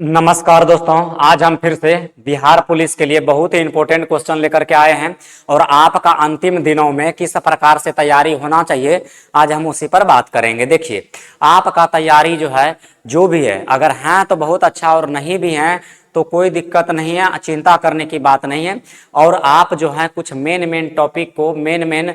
नमस्कार दोस्तों, आज हम फिर से बिहार पुलिस के लिए बहुत ही इंपॉर्टेंट क्वेश्चन लेकर के आए हैं और आपका अंतिम दिनों में किस प्रकार से तैयारी होना चाहिए आज हम उसी पर बात करेंगे। देखिए, आपका तैयारी जो है जो भी है, अगर हैं तो बहुत अच्छा और नहीं भी हैं तो कोई दिक्कत नहीं है, चिंता करने की बात नहीं है। और आप जो है कुछ मेन टॉपिक को मेन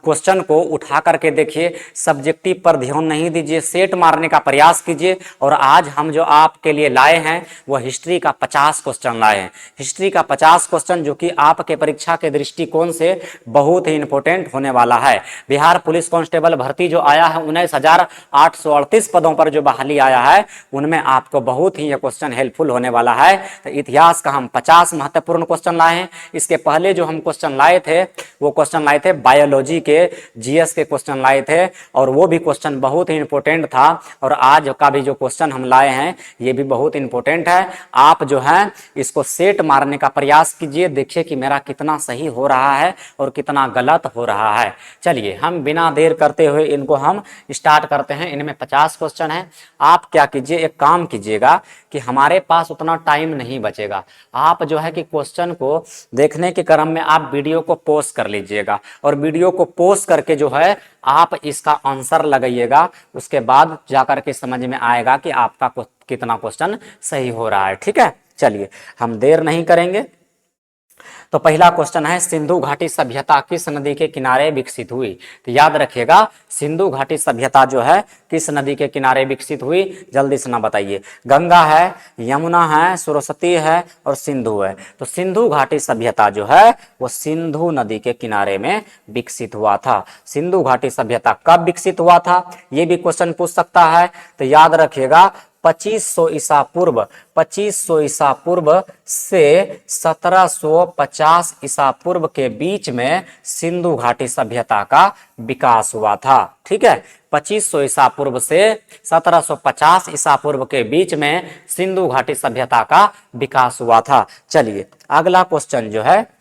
क्वेश्चन को उठा करके देखिए, सब्जेक्टिव पर ध्यान नहीं दीजिए, सेट मारने का प्रयास कीजिए। और आज हम जो आपके लिए लाए हैं वह हिस्ट्री का 50 क्वेश्चन लाए हैं। हिस्ट्री का 50 क्वेश्चन जो कि आपके परीक्षा के दृष्टिकोण से बहुत ही इंपॉर्टेंट होने वाला है। बिहार पुलिस कांस्टेबल भर्ती जो आया है 19,838 पदों पर जो बहाली आया है, उनमें आपको बहुत ही यह क्वेश्चन हेल्पफुल होने वाला है। तो इतिहास का हम 50 महत्वपूर्ण क्वेश्चन लाए हैं। इसके पहले जो हम क्वेश्चन लाए थे वो क्वेश्चन लाए थे बायोलॉजी के, जीएस के क्वेश्चन लाए थे और वो भी क्वेश्चन बहुत ही इंपॉर्टेंट था। और आज का भी जो क्वेश्चन हम लाए हैं ये भी बहुत इंपॉर्टेंट है। आप जो है इसको सेट मारने का प्रयास कीजिए, देखिए कि मेरा कितना सही हो रहा है और कितना गलत हो रहा है। चलिए, हम बिना देर करते हुए इनको हम स्टार्ट करते हैं। इनमें 50 क्वेश्चन है। आप क्या कीजिए, एक काम कीजिएगा कि हमारे पास उतना टाइम नहीं बचेगा। आप जो है कि क्वेश्चन को देखने के क्रम में आप वीडियो को पॉज कर लीजिएगा और वीडियो को पॉज करके जो है आप इसका आंसर लगाइएगा। उसके बाद जाकर के समझ में आएगा कि आपका कितना क्वेश्चन सही हो रहा है। ठीक है, चलिए हम देर नहीं करेंगे। तो पहला क्वेश्चन है, सिंधु घाटी सभ्यता किस नदी के किनारे विकसित हुई? तो याद रखिएगा, सिंधु घाटी सभ्यता जो है किस नदी के किनारे विकसित हुई? जल्दी से ना बताइए। गंगा है, यमुना है, सरस्वती है और सिंधु है। तो सिंधु घाटी सभ्यता जो है वो सिंधु नदी के किनारे में विकसित हुआ था। सिंधु घाटी सभ्यता कब विकसित हुआ था ये भी क्वेश्चन पूछ सकता है। तो याद रखिएगा, 2500 ईसा पूर्व, 2500 ईसा पूर्व से 1750 ईसा पूर्व के बीच में सिंधु घाटी सभ्यता का विकास हुआ था। ठीक है, 2500 ईसा पूर्व से 1750 ईसा पूर्व के बीच में सिंधु घाटी सभ्यता का विकास हुआ था। चलिए, अगला क्वेश्चन जो है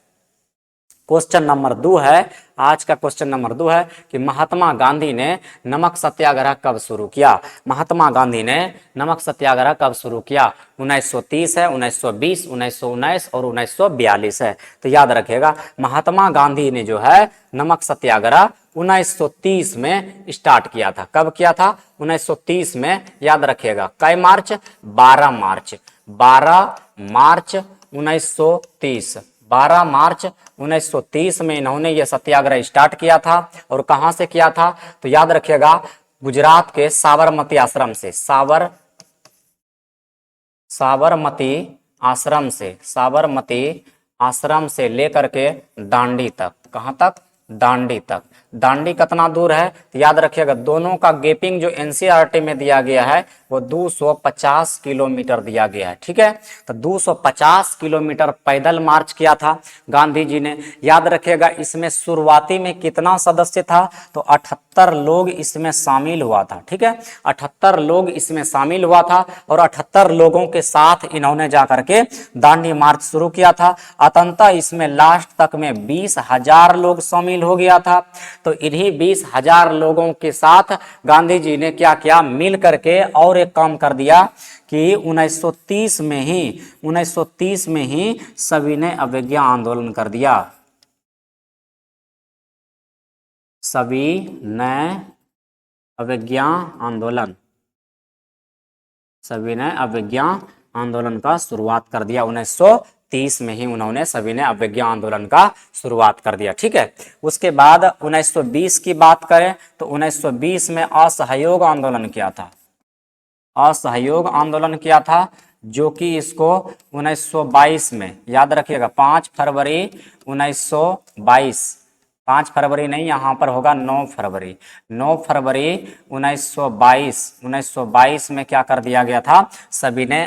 क्वेश्चन नंबर 2 है। आज का क्वेश्चन नंबर 2 है कि महात्मा गांधी ने नमक सत्याग्रह कब शुरू किया? महात्मा गांधी ने नमक सत्याग्रह कब शुरू किया? 1930 है, 1920, 1919 और 1942 है। तो याद रखिएगा, महात्मा गांधी ने जो है नमक सत्याग्रह 1930 में स्टार्ट किया था। कब किया था? 1930 में। याद रखिएगा, कै मार्च? 12 मार्च, 12 मार्च 1930, 12 मार्च 1930 में इन्होंने यह सत्याग्रह स्टार्ट किया था। और कहां से किया था? तो याद रखिएगा, गुजरात के साबरमती आश्रम से, साबरमती आश्रम से लेकर के दांडी तक। कहां तक? दांडी तक। दांडी कितना दूर है? तो याद रखिएगा, दोनों का गैपिंग जो एनसीईआरटी में दिया गया है वो 250 किलोमीटर दिया गया है। ठीक है, तो 250 किलोमीटर पैदल मार्च किया था गांधी जी ने। याद रखिएगा, इसमें शुरुआती में कितना सदस्य था? तो 78 लोग इसमें शामिल हुआ था। ठीक है, 78 लोग इसमें शामिल हुआ था और 78 लोगों के साथ इन्होंने जाकर के दांडी मार्च शुरू किया था। अंततः इसमें लास्ट तक में 20,000 लोग शामिल हो गया था। तो इन्हीं 20,000 लोगों के साथ गांधी जी ने क्या किया? मिल करके और एक काम कर दिया कि 1930 में ही सभी ने अवज्ञा आंदोलन कर दिया। सभी ने अवज्ञा आंदोलन का शुरुआत कर दिया। 1930 में ही उन्होंने सभी ने अवज्ञा आंदोलन का शुरुआत कर दिया। ठीक है, उसके बाद 1920 की बात करें तो 1920 में असहयोग आंदोलन किया था, जो कि इसको 1922 में, याद रखिएगा, 5 फरवरी 1922, 5 फरवरी नहीं, यहां पर होगा 9 फरवरी 1922 में क्या कर दिया गया था? सभी ने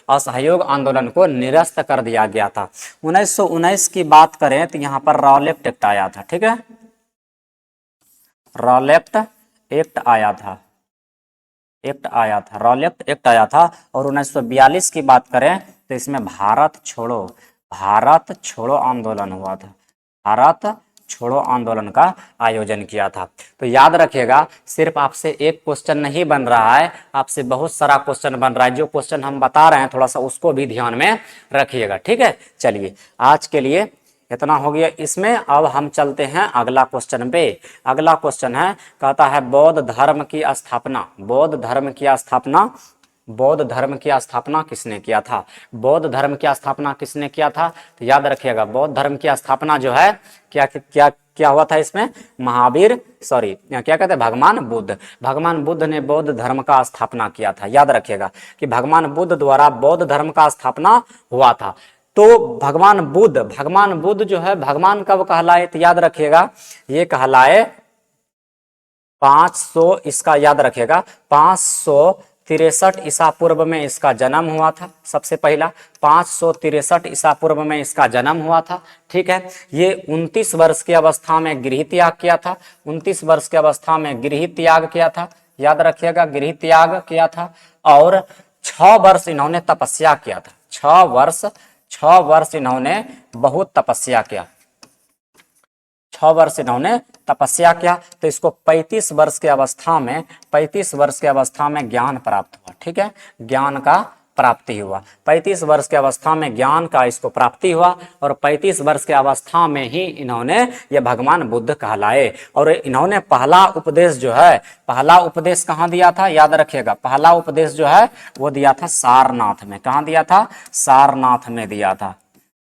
असहयोग आंदोलन को निरस्त कर दिया गया था। 1919 की बात करें तो यहां पर रॉलेफ्ट एक्ट आया था। ठीक है, रॉलेफ्ट एक्ट आया था। और 1942 की बात करें तो इसमें भारत छोड़ो आंदोलन हुआ था। भारत छोड़ो आंदोलन का आयोजन किया था। तो याद रखिएगा, सिर्फ आपसे एक क्वेश्चन नहीं बन रहा है, आपसे बहुत सारा क्वेश्चन बन रहा है। जो क्वेश्चन हम बता रहे हैं थोड़ा सा उसको भी ध्यान में रखिएगा, ठीक है। चलिए आज के लिए इतना हो गया इसमें। अब हम चलते हैं अगला क्वेश्चन पे। अगला क्वेश्चन है, कहता है बौद्ध धर्म की स्थापना, बौद्ध धर्म की स्थापना, बौद्ध धर्म की स्थापना किसने किया था? बौद्ध धर्म की स्थापना किसने किया था? तो याद रखिएगा, बौद्ध धर्म की स्थापना जो है क्या क्या क्या हुआ था इसमें? महावीर, सॉरी क्या कहते हैं, भगवान बुद्ध, भगवान बुद्ध ने बौद्ध धर्म का स्थापना किया था। याद रखिएगा कि भगवान बुद्ध द्वारा बौद्ध धर्म का स्थापना हुआ था। तो भगवान बुद्ध जो है भगवान कब कहलाए? तो याद रखिएगा ये कहलाए 500, इसका याद रखिएगा 563 ईसा पूर्व में इसका जन्म हुआ था। सबसे पहला 563 ईसा पूर्व में इसका जन्म हुआ था, ठीक है। ये 29 वर्ष की अवस्था में गृह त्याग किया था, 29 वर्ष की अवस्था में गृह त्याग किया था। याद रखिएगा गृह त्याग किया था। और 6 वर्ष इन्होंने तपस्या किया था। 6 वर्ष इन्होंने बहुत तपस्या किया, 6 वर्ष इन्होंने तपस्या किया। तो इसको 35 वर्ष की अवस्था में, 35 वर्ष की अवस्था में ज्ञान प्राप्त हुआ, ठीक है, ज्ञान का प्राप्ति हुआ। 35 वर्ष की अवस्था में ज्ञान का इसको प्राप्ति हुआ और 35 वर्ष की अवस्था में ही इन्होंने ये भगवान बुद्ध कहलाए। और इन्होंने पहला उपदेश जो है, पहला उपदेश कहाँ दिया था? याद रखिएगा पहला उपदेश जो है वो दिया था सारनाथ में। कहाँ दिया था? सारनाथ में दिया था।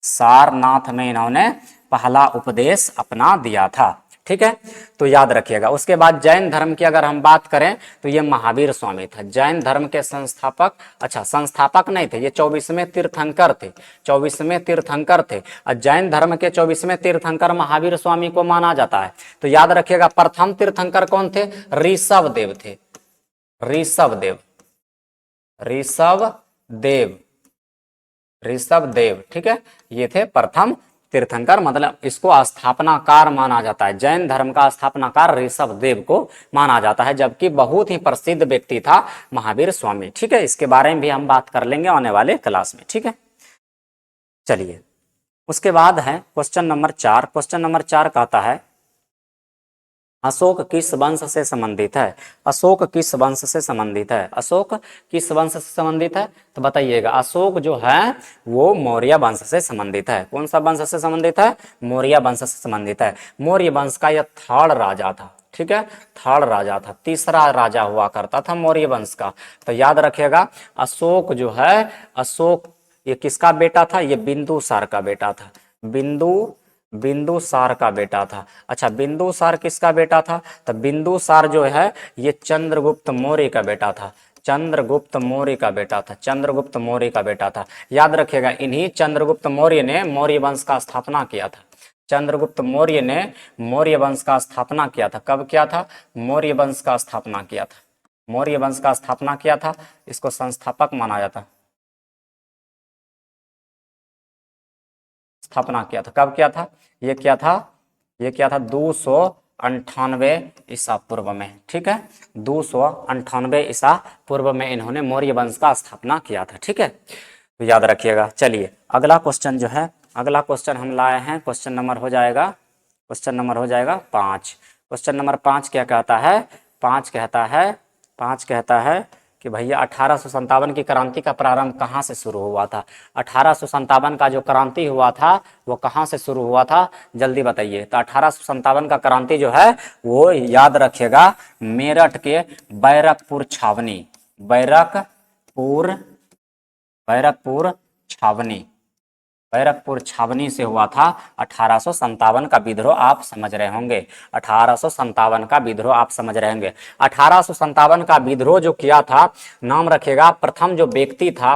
सारनाथ में इन्होंने पहला उपदेश अपना दिया था, ठीक है। तो याद रखिएगा। उसके बाद जैन धर्म की अगर हम बात करें तो ये महावीर स्वामी था, जैन धर्म के संस्थापक। अच्छा, संस्थापक नहीं थे, ये 24वें तीर्थंकर थे, 24वें तीर्थंकर थे। और जैन धर्म के 24वें तीर्थंकर महावीर स्वामी को माना जाता है। तो याद रखिएगा प्रथम तीर्थंकर कौन थे? ऋषभ देव थे, ऋषभ देव, ऋषभ देव, ऋषभ देव, ठीक है। ये थे प्रथम तीर्थंकर, मतलब इसको स्थापनाकार माना जाता है। जैन धर्म का स्थापनाकार ऋषभ देव को माना जाता है, जबकि बहुत ही प्रसिद्ध व्यक्ति था महावीर स्वामी, ठीक है। इसके बारे में भी हम बात कर लेंगे आने वाले क्लास में, ठीक है। चलिए उसके बाद है क्वेश्चन नंबर 4। क्वेश्चन नंबर 4 कहता है अशोक किस वंश से संबंधित है? अशोक किस वंश से संबंधित है? अशोक किस वंश से संबंधित है? तो बताइएगा। अशोक जो है वो मौर्य वंश से संबंधित है। कौन सा वंश से संबंधित है? मौर्य वंश से संबंधित है। मौर्य वंश का यह थर्ड राजा था, ठीक है, थर्ड राजा था, तीसरा राजा हुआ करता था मौर्य वंश का। तो याद रखिएगा अशोक जो है, अशोक ये किसका बेटा था? ये बिंदुसार का बेटा था, बिंदुसार का बेटा था। अच्छा, बिंदुसार किसका बेटा था? तो बिंदुसार जो है ये चंद्रगुप्त मौर्य का बेटा था, चंद्रगुप्त मौर्य का बेटा था, चंद्रगुप्त मौर्य का बेटा था। याद रखिएगा इन्हीं चंद्रगुप्त मौर्य ने मौर्य वंश का स्थापना किया था। चंद्रगुप्त मौर्य ने मौर्य वंश का स्थापना किया था। कब किया था? मौर्य वंश का स्थापना किया था, मौर्य वंश का स्थापना किया था। इसको संस्थापक माना जाता, स्थापना किया था। कब किया था? ये किया था 298 ईसा पूर्व में, ठीक है, 298 ईसा पूर्व में इन्होंने मौर्य वंश का स्थापना किया था, ठीक है। तो याद रखिएगा। चलिए अगला क्वेश्चन जो है, अगला क्वेश्चन हम लाए हैं, क्वेश्चन नंबर हो जाएगा 5। क्वेश्चन नंबर 5 क्या कहता है? 5 कहता है कि भैया 1857 की क्रांति का प्रारंभ कहाँ से शुरू हुआ था? 1857 का जो क्रांति हुआ था वो कहाँ से शुरू हुआ था? जल्दी बताइए। तो 1857 का क्रांति जो है वो याद रखिएगा मेरठ के बैरकपुर छावनी, बैरकपुर छावनी से हुआ था 1857 का विद्रोह। आप समझ रहे होंगे 1857 का विद्रोह आप समझ रहे होंगे। 1857 का विद्रोह जो किया था, नाम रखेगा प्रथम जो व्यक्ति था,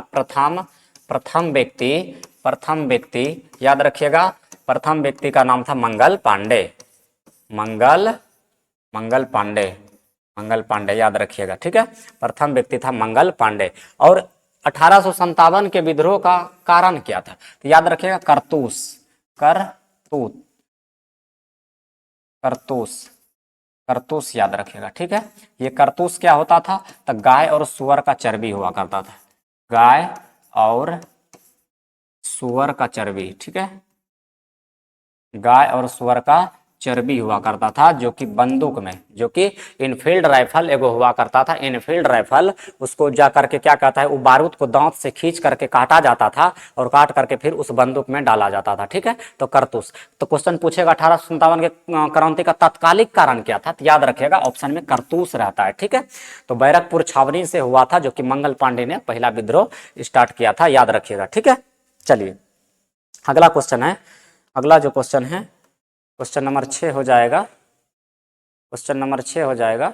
प्रथम व्यक्ति याद रखिएगा, प्रथम व्यक्ति का नाम था मंगल पांडे, याद रखिएगा, ठीक है। प्रथम व्यक्ति था मंगल पांडे। और 1857 के विद्रोह का कारण क्या था? तो याद रखिएगा करतूस याद रखिएगा, ठीक है। ये करतूस क्या होता था? तो गाय और सुअर का चर्बी हुआ करता था, गाय और सुअर का चर्बी, ठीक है, गाय और सुअर का चर्बी हुआ करता था, जो कि बंदूक में, जो कि इनफील्ड राइफल एगो हुआ करता था। इनफील्ड राइफल उसको जा करके क्या कहता है, वो बारूद को दांत से खींच करके काटा जाता था और काट करके फिर उस बंदूक में डाला जाता था। ठीक है, तो करतूस। तो क्वेश्चन पूछेगा 1857 के क्रांति का तात्कालिक कारण क्या था, तो याद रखिएगा ऑप्शन में करतूस रहता है। ठीक है, तो बैरकपुर छावनी से हुआ था, जो कि मंगल पांडे ने पहला विद्रोह स्टार्ट किया था, याद रखिएगा। ठीक है, चलिए अगला क्वेश्चन है। अगला जो क्वेश्चन है क्वेश्चन नंबर 6 हो जाएगा। क्वेश्चन नंबर 6 हो जाएगा,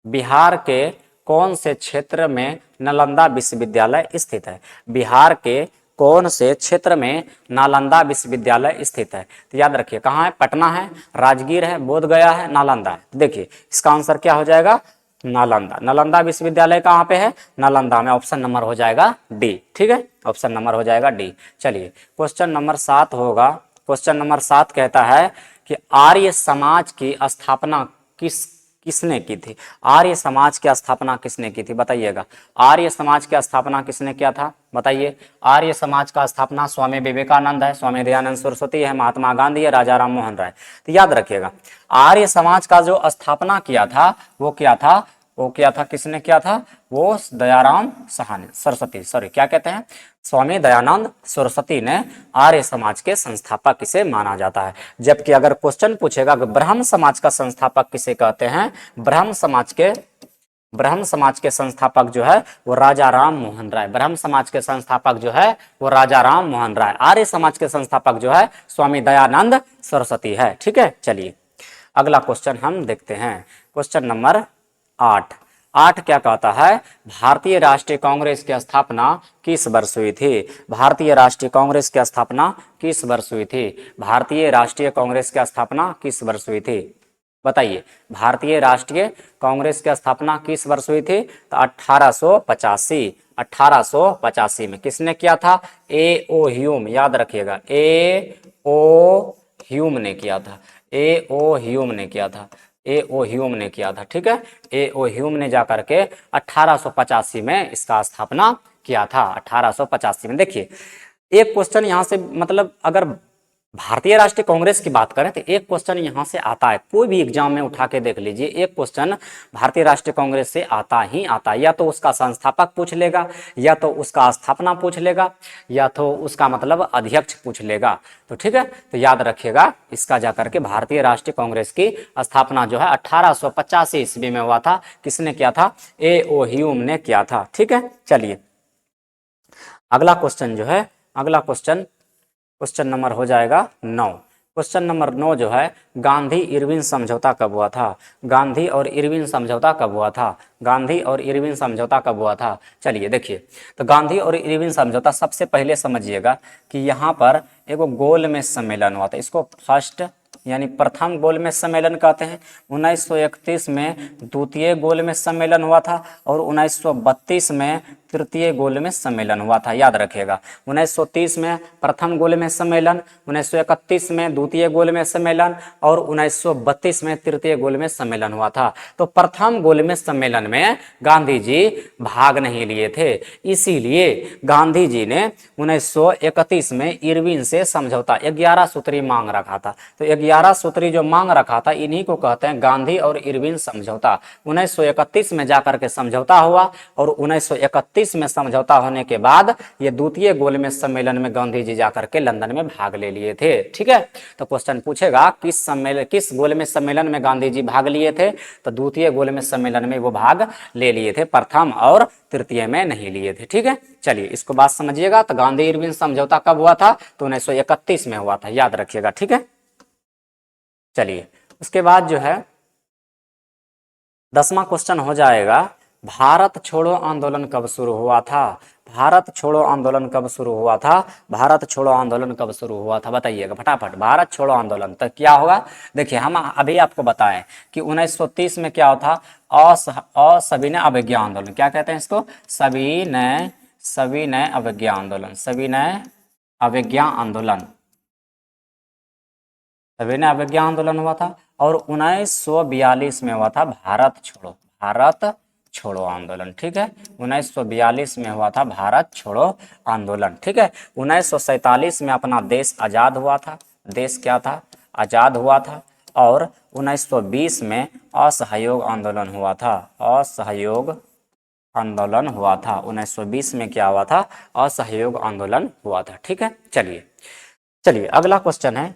बिहार के कौन से क्षेत्र में नालंदा विश्वविद्यालय स्थित है। बिहार के कौन से क्षेत्र में नालंदा विश्वविद्यालय स्थित है, तो याद रखिए कहाँ है, पटना है, राजगीर है, बोधगया है, नालंदा है। देखिए इसका आंसर क्या हो जाएगा, नालंदा। नालंदा विश्वविद्यालय कहाँ पे है, नालंदा में। ऑप्शन नंबर हो जाएगा डी। ठीक है, ऑप्शन नंबर हो जाएगा डी। चलिए क्वेश्चन नंबर 7 होगा। क्वेश्चन नंबर 7 कहता है कि आर्य समाज की स्थापना किसने की थी। आर्य समाज की स्थापना किसने की थी, बताइएगा। आर्य समाज की स्थापना किसने किया था, बताइए। आर्य समाज का स्थापना स्वामी विवेकानंद है, स्वामी दयानंद सरस्वती है, महात्मा गांधी है, राजा राम मोहन राय। तो याद रखिएगा आर्य समाज का जो स्थापना किया था वो क्या था, किसने किया था, वो दयाराम सहानी सरस्वती, सॉरी क्या कहते हैं, स्वामी दयानंद सरस्वती ने आर्य समाज के संस्थापक किसे माना जाता है। जबकि अगर क्वेश्चन पूछेगा कि ब्रह्म समाज का संस्थापक किसे कहते हैं, ब्रह्म समाज के संस्थापक जो है वो राजा राम मोहन राय। ब्रह्म समाज के संस्थापक जो है वो राजा राम मोहन राय। आर्य समाज के संस्थापक जो है स्वामी दयानंद सरस्वती है। ठीक है, चलिए अगला क्वेश्चन हम देखते हैं। क्वेश्चन नंबर 8 क्या कहता है, भारतीय राष्ट्रीय कांग्रेस की स्थापना किस वर्ष हुई थी। भारतीय राष्ट्रीय कांग्रेस की स्थापना किस वर्ष हुई थी। भारतीय राष्ट्रीय कांग्रेस की स्थापना किस वर्ष हुई थी, बताइए। भारतीय राष्ट्रीय कांग्रेस की स्थापना किस वर्ष हुई थी, तो 1885 में। किसने किया था, ए ओ ह्यूम, याद रखिएगा ए ओ ह्यूम ने किया था। ए ओ ह्यूम ने किया था। ए ओ ह्यूम ने किया था। ठीक है, ए ओ ह्यूम ने जाकर के 1885 में इसका स्थापना किया था। 1885 में। देखिए एक क्वेश्चन यहां से, मतलब अगर भारतीय राष्ट्रीय कांग्रेस की बात करें तो एक क्वेश्चन यहां से आता है, कोई भी एग्जाम में उठा के देख लीजिए, एक क्वेश्चन भारतीय राष्ट्रीय कांग्रेस से आता ही आता है। या तो उसका संस्थापक पूछ लेगा, या तो उसका स्थापना पूछ लेगा, या तो उसका मतलब अध्यक्ष पूछ लेगा। तो ठीक है, तो याद रखिएगा इसका जाकर के भारतीय राष्ट्रीय कांग्रेस की स्थापना जो है 1885 ईस्वी में हुआ था। किसने किया था, ए ओ ह्यूम ने किया था। ठीक है, चलिए अगला क्वेश्चन जो है, अगला क्वेश्चन नंबर हो जाएगा 9। क्वेश्चन नंबर 9 जो है, गांधी इरविन समझौता कब हुआ था। गांधी और इरविन समझौता कब हुआ था। गांधी और इरविन समझौता कब हुआ था, चलिए देखिए। तो गांधी और इरविन समझौता, सबसे पहले समझिएगा कि यहाँ पर एगो गोलमेज सम्मेलन हुआ था। इसको फर्स्ट यानी प्रथम गोलमेज सम्मेलन कहते हैं। 1931 में द्वितीय गोलमेज सम्मेलन हुआ था और 1932 में तृतीय गोलमेज सम्मेलन हुआ था, याद रखिएगा। 1930 में प्रथम गोलमेज सम्मेलन, 1931 में द्वितीय गोलमेज सम्मेलन और 1932 में तृतीय गोलमेज सम्मेलन हुआ था। तो प्रथम गोलमेज सम्मेलन में गांधी जी भाग नहीं लिए थे, इसीलिए गांधी जी ने 1931 में इरविन से समझौता 11 सूत्री मांग रखा था। तो 11 सूत्री जो मांग रखा था, इन्हीं को कहते हैं गांधी और इरविन समझौता। 1931 में जाकर के समझौता हुआ और 1931 में समझौता होने के बाद ये द्वितीय गोलमेज सम्मेलन में गांधी जी जाकर के लंदन में भाग ले लिए थे। ठीक है, तो क्वेश्चन पूछेगा किस गोलमेज सम्मेलन में गांधी जी भाग लिए थे, तो द्वितीय गोलमेज सम्मेलन में वो भाग ले लिए थे, प्रथम और तृतीय में नहीं लिए थे। ठीक है, चलिए इसको बात समझिएगा। तो गांधी इरविन समझौता कब हुआ था, तो 1931 में हुआ था, याद रखिएगा। ठीक है, चलिए उसके बाद जो है 10वां क्वेश्चन हो जाएगा, भारत छोड़ो आंदोलन कब शुरू हुआ था। भारत छोड़ो आंदोलन कब शुरू हुआ था। भारत छोड़ो आंदोलन कब शुरू हुआ था, बताइएगा फटाफट। भारत छोड़ो आंदोलन तो क्या होगा, देखिए हम अभी आपको बताएं कि 1930 में क्या था, सविनय अवज्ञा आंदोलन, क्या कहते हैं इसको, सविनय अवज्ञा आंदोलन, सविनय अवज्ञा आंदोलन, सविनय अवज्ञा आंदोलन हुआ था। और 1942 में हुआ था भारत छोड़ो आंदोलन। ठीक है, 1942 में हुआ था भारत छोड़ो आंदोलन। ठीक है, 1947 में अपना देश आजाद हुआ था, देश क्या था, आजाद हुआ था। और 1920 में असहयोग आंदोलन हुआ था। असहयोग आंदोलन हुआ था 1920 में, क्या हुआ था? असहयोग आंदोलन हुआ था। ठीक है, चलिए चलिए अगला क्वेश्चन है,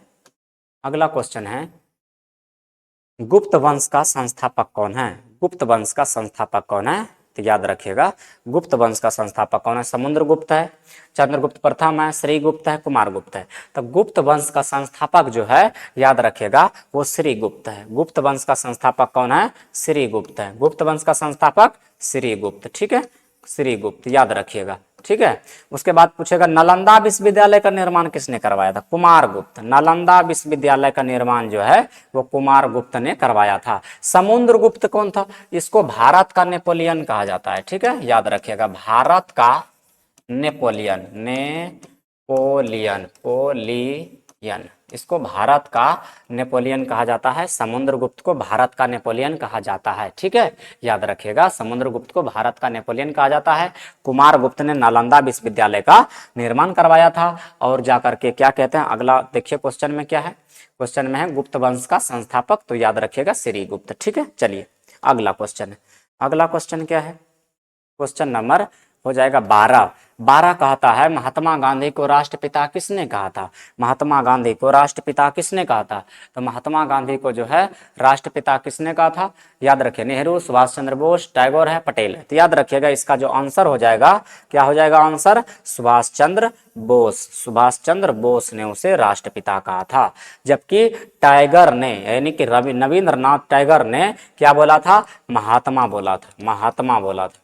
अगला क्वेश्चन है गुप्त वंश का संस्थापक कौन है? गुप्त वंश का संस्थापक कौन है? तो याद रखिएगा, गुप्त वंश का संस्थापक कौन है? समुद्रगुप्त है, चंद्रगुप्त प्रथम है, श्रीगुप्त है, कुमारगुप्त है। तो गुप्त वंश का संस्थापक जो है, याद रखिएगा, वो श्रीगुप्त है। गुप्त वंश का संस्थापक कौन है? श्रीगुप्त है। गुप्त वंश का संस्थापक श्रीगुप्त। ठीक है, श्रीगुप्त, याद रखिएगा। ठीक है, उसके बाद पूछेगा नालंदा विश्वविद्यालय का निर्माण किसने करवाया था? कुमारगुप्त। नालंदा विश्वविद्यालय का निर्माण जो है वो कुमारगुप्त ने करवाया था। समुद्रगुप्त कौन था? इसको भारत का नेपोलियन कहा जाता है। ठीक है, याद रखिएगा, भारत का नेपोलियन, नेपोलियन, पोलियन, इसको भारत का नेपोलियन कहा जाता है। समुद्रगुप्त को भारत का नेपोलियन कहा जाता है। ठीक है, याद रखिएगा, समुद्रगुप्त को भारत का नेपोलियन कहा जाता है। कुमारगुप्त ने नालंदा विश्वविद्यालय का निर्माण करवाया था। और जाकर के क्या कहते हैं, अगला देखिए क्वेश्चन में क्या है। क्वेश्चन में है गुप्त वंश का संस्थापक, तो याद रखिएगा श्रीगुप्त। ठीक है, चलिए अगला क्वेश्चन है। अगला क्वेश्चन क्या है? क्वेश्चन नंबर हो जाएगा 12। 12 कहता है महात्मा गांधी को राष्ट्रपिता किसने कहा था? महात्मा गांधी को राष्ट्रपिता किसने कहा था? तो महात्मा गांधी को जो है राष्ट्रपिता किसने कहा था? याद रखिए, नेहरू, सुभाष चंद्र बोस, टैगोर है, पटेल है। तो याद रखिएगा, इसका जो आंसर हो जाएगा, क्या हो जाएगा आंसर? सुभाष चंद्र बोस। सुभाष चंद्र बोस ने उसे राष्ट्रपिता कहा था। जबकि टाइगर ने, यानी कि रविंद्रनाथ टैगोर ने क्या बोला था? महात्मा बोला था। महात्मा बोला था।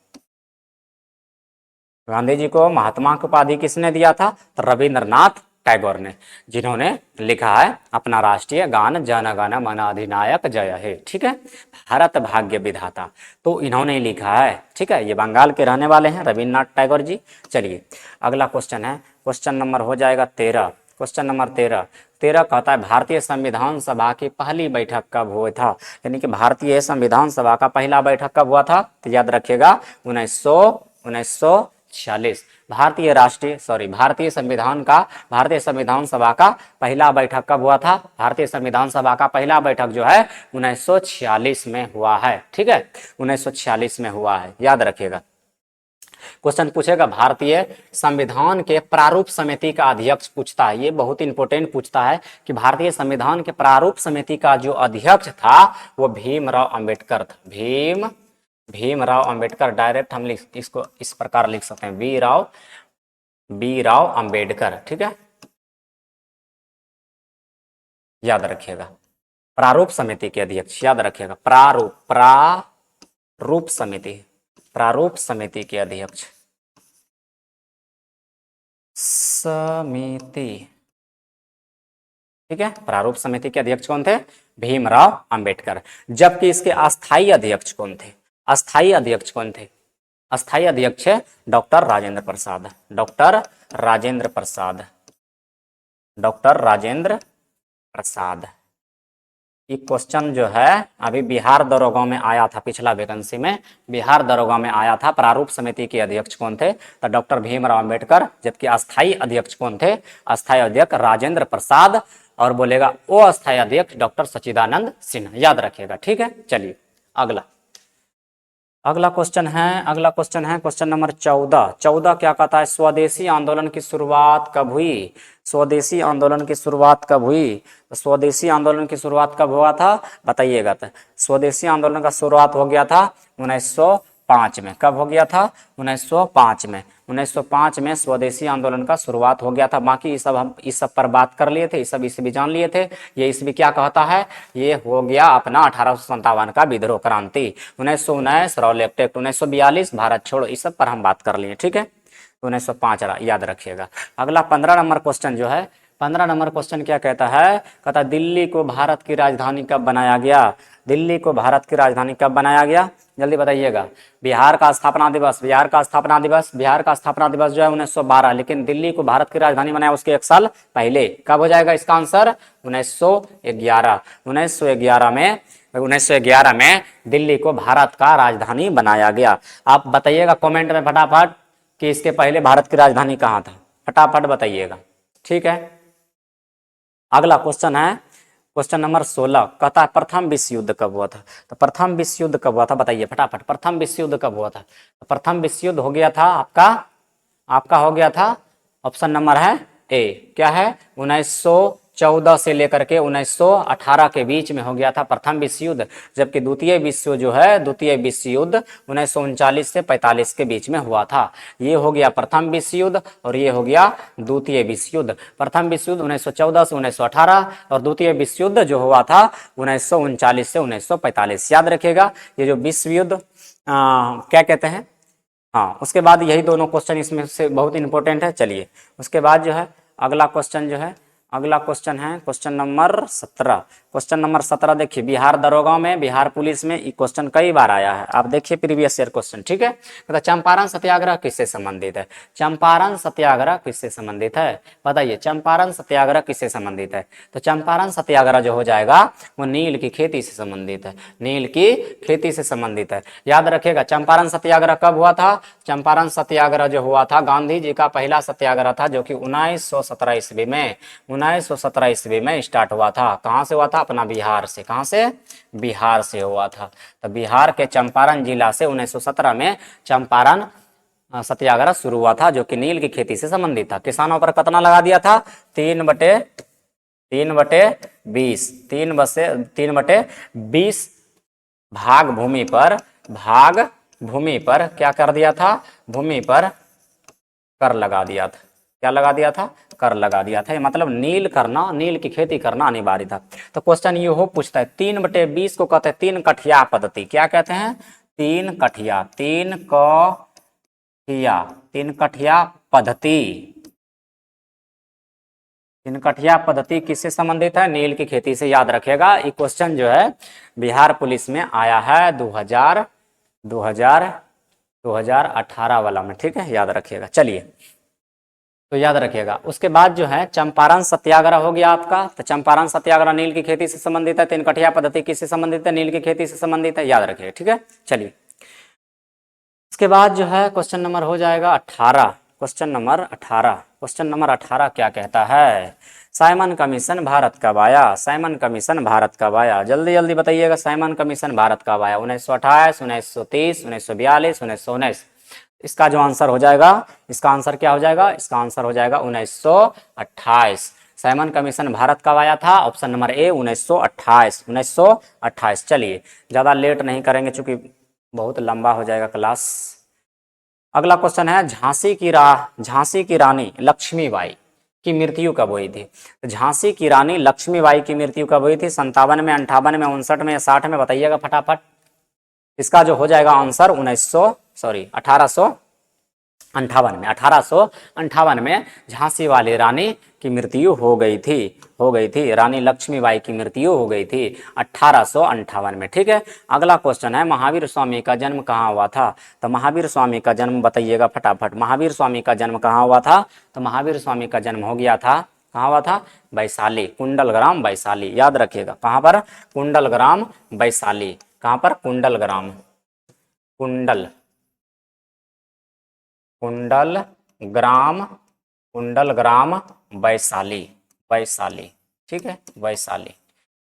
गांधी जी को महात्मा की उपाधि किसने दिया था? तो रविंद्रनाथ टैगोर ने, जिन्होंने लिखा है अपना राष्ट्रीय गान जन गण मन अधिनायक जय हे। ठीक है, भारत भाग्य विधाता, तो इन्होंने लिखा है। ठीक है, ये बंगाल के रहने वाले हैं रविंद्रनाथ टैगोर जी। चलिए अगला क्वेश्चन है, क्वेश्चन नंबर हो जाएगा 13। क्वेश्चन नंबर 13 कहता है भारतीय संविधान सभा की पहली बैठक कब हुआ था? यानी कि भारतीय संविधान सभा का पहला बैठक कब हुआ था? तो याद रखिएगा 1946। भारतीय संविधान सभा का पहला बैठक कब हुआ था? भारतीय संविधान सभा का पहला बैठक जो है 1946 में हुआ है। ठीक है, 1946 में हुआ है, याद रखिएगा। क्वेश्चन पूछेगा भारतीय संविधान के प्रारूप समिति का अध्यक्ष पूछता है, ये बहुत इंपॉर्टेंट पूछता है कि भारतीय संविधान के प्रारूप समिति का जो अध्यक्ष था वो भीमराव अंबेडकर था। भीमराव अंबेडकर। डायरेक्ट हम इसको इस प्रकार लिख सकते हैं, बी राव अंबेडकर। ठीक है, याद रखिएगा, प्रारूप समिति के अध्यक्ष, याद रखिएगा, प्रारूप समिति के अध्यक्ष, ठीक है, प्रारूप समिति के अध्यक्ष कौन थे? भीमराव अंबेडकर। जबकि इसके अस्थायी अध्यक्ष कौन थे? अस्थायी अध्यक्ष है डॉक्टर राजेंद्र प्रसाद। ये क्वेश्चन जो है अभी बिहार दरोगा में आया था, पिछला वैकेंसी में बिहार दरोगा में आया था। प्रारूप समिति के अध्यक्ष कौन थे? तो डॉक्टर भीमराव अंबेडकर। जबकि अस्थायी अध्यक्ष कौन थे? अस्थायी अध्यक्ष राजेंद्र प्रसाद। और बोलेगा ओ अस्थायी अध्यक्ष डॉक्टर सच्चिदानंद सिन्हा, याद रखिएगा। ठीक है, चलिए अगला क्वेश्चन है क्वेश्चन नंबर 14 क्या कहता है? स्वदेशी आंदोलन की शुरुआत कब हुई? स्वदेशी आंदोलन की शुरुआत कब हुई? तो स्वदेशी आंदोलन की शुरुआत कब हुआ था बताइएगा। तो स्वदेशी आंदोलन का शुरुआत हो गया था 1905 में। कब हो गया था? 1905 में। 1905 में स्वदेशी आंदोलन का शुरुआत हो गया था। बाकी हम इस सब पर बात कर लिए थे, इस भी जान लिए थे। ये इसमें क्या कहता है? ये हो गया अपना 1857 का विद्रोह क्रांति, 1919 रॉलेट एक्ट, 1942 भारत छोड़ो, इस सब पर हम बात कर लिए। ठीक है, 1905 याद रखिएगा। अगला 15 नंबर क्वेश्चन जो है, 15 नंबर क्वेश्चन क्या कहता है? कहता दिल्ली को भारत की राजधानी कब बनाया गया? दिल्ली को भारत की राजधानी कब बनाया गया? जल्दी बताइएगा। बिहार का स्थापना दिवस जो है 1912, लेकिन दिल्ली को भारत की राजधानी बनाया उसके 1 साल पहले। कब हो जाएगा इसका आंसर? 1911। 1911 में दिल्ली को भारत का राजधानी बनाया गया। आप बताइएगा कमेंट में फटाफट कि इसके पहले भारत की राजधानी कहाँ था, फटाफट बताइएगा। ठीक है, अगला क्वेश्चन है क्वेश्चन नंबर 16 कहता है प्रथम विश्व युद्ध कब हुआ था? तो प्रथम विश्व युद्ध कब हुआ था बताइए फटाफट, प्रथम विश्व युद्ध कब हुआ था? तो प्रथम विश्व युद्ध हो गया था आपका हो गया था, ऑप्शन नंबर है ए, क्या है, 1914 से लेकर के 1918 के बीच में हो गया था प्रथम विश्व युद्ध। जबकि द्वितीय विश्व युद्ध 1939 से 45 के बीच में हुआ था। ये हो गया प्रथम विश्व युद्ध और ये हो गया द्वितीय विश्व युद्ध। प्रथम विश्व युद्ध 1914 से 1918 और द्वितीय विश्व युद्ध जो हुआ था 1939 से 1945। याद रखिएगा ये जो विश्व युद्ध क्या कहते हैं। हाँ, उसके बाद यही दोनों क्वेश्चन इसमें से बहुत इंपॉर्टेंट है। चलिए उसके बाद जो है अगला क्वेश्चन है क्वेश्चन नंबर 17। क्वेश्चन नंबर 17 देखिए, बिहार दरोगा में, बिहार पुलिस में ये क्वेश्चन कई बार आया है। आप देखिए प्रीवियस ईयर क्वेश्चन, ठीक है। तो चंपारण सत्याग्रह किससे संबंधित है? चंपारण सत्याग्रह किससे संबंधित है बताइए, चंपारण सत्याग्रह किससे संबंधित है? तो चंपारण सत्याग्रह जो हो जाएगा वो नील की खेती से संबंधित है, नील की खेती से संबंधित है। याद रखिएगा चंपारण सत्याग्रह कब हुआ था? चंपारण सत्याग्रह जो हुआ था गांधी जी का पहला सत्याग्रह था, जो कि 1917 ईस्वी में 1917 ईस्वी में स्टार्ट हुआ था। कहाँ से हुआ था? अपना बिहार से। कहाँ से? बिहार से हुआ था। तो बिहार के चंपारण जिला से 1917 में चंपारण सत्याग्रह शुरू हुआ था, जो कि नील की खेती से संबंधित था। किसानों पर कितना लगा दिया था? 3/20 भाग भूमि पर क्या कर दिया था? भूमि पर कर लगा दिया था। क्या लगा दिया था? कर लगा दिया था। मतलब नील की खेती करना अनिवार्य था। तो क्वेश्चन ये हो पूछता है 3/20 को कहते हैं 3 कठिया पद्धति। क्या कहते हैं? 3 कठिया पद्धति। 3 कठिया पद्धति किससे संबंधित है? नील की खेती से। याद रखिएगा ये क्वेश्चन जो है बिहार पुलिस में आया है 2018 वाला में, ठीक है, याद रखिएगा। चलिए तो याद रखिएगा उसके बाद जो है चंपारण सत्याग्रह हो गया आपका। तो चंपारण सत्याग्रह नील की खेती से संबंधित है। 3 कठिया पद्धति किससे संबंधित है? नील की खेती से संबंधित है। याद रखिएगा, ठीक है। चलिए उसके बाद जो है क्वेश्चन नंबर हो जाएगा 18। क्वेश्चन नंबर 18 क्या कहता है? साइमन कमीशन भारत कब आया? साइमन कमीशन भारत कब आया? जल्दी जल्दी बताइएगा। साइमन कमीशन भारत कब आया? 1928, 1930, 1942, 1919। इसका जो आंसर हो जाएगा, इसका आंसर क्या हो जाएगा? इसका आंसर हो जाएगा 1928। साइमन कमीशन भारत कब आया था? Option number A 1928। चलिए ज्यादा लेट नहीं करेंगे चूंकि बहुत लंबा हो जाएगा क्लास। अगला क्वेश्चन है झांसी की रानी लक्ष्मीबाई की मृत्यु कब हुई थी? झांसी की रानी लक्ष्मीबाई की मृत्यु कब हुई थी? 57 में, 58 में, 59 में, 60 में? बताइएगा फटाफट। इसका जो हो जाएगा आंसर 1858 में झांसी वाली रानी की मृत्यु हो गई थी। रानी लक्ष्मीबाई की मृत्यु हो गई थी 1858 में, ठीक है। अगला क्वेश्चन है महावीर स्वामी का जन्म कहाँ हुआ था? तो महावीर स्वामी का जन्म बताइएगा फटाफट। महावीर स्वामी का जन्म कहाँ हुआ था? तो महावीर स्वामी का जन्म हो गया था, कहाँ हुआ था? वैशाली, कुंडलग्राम वैशाली। याद रखिएगा कहाँ पर? कुंडलग्राम वैशाली। कहाँ पर? कुंडलग्राम वैशाली, ठीक है, वैशाली।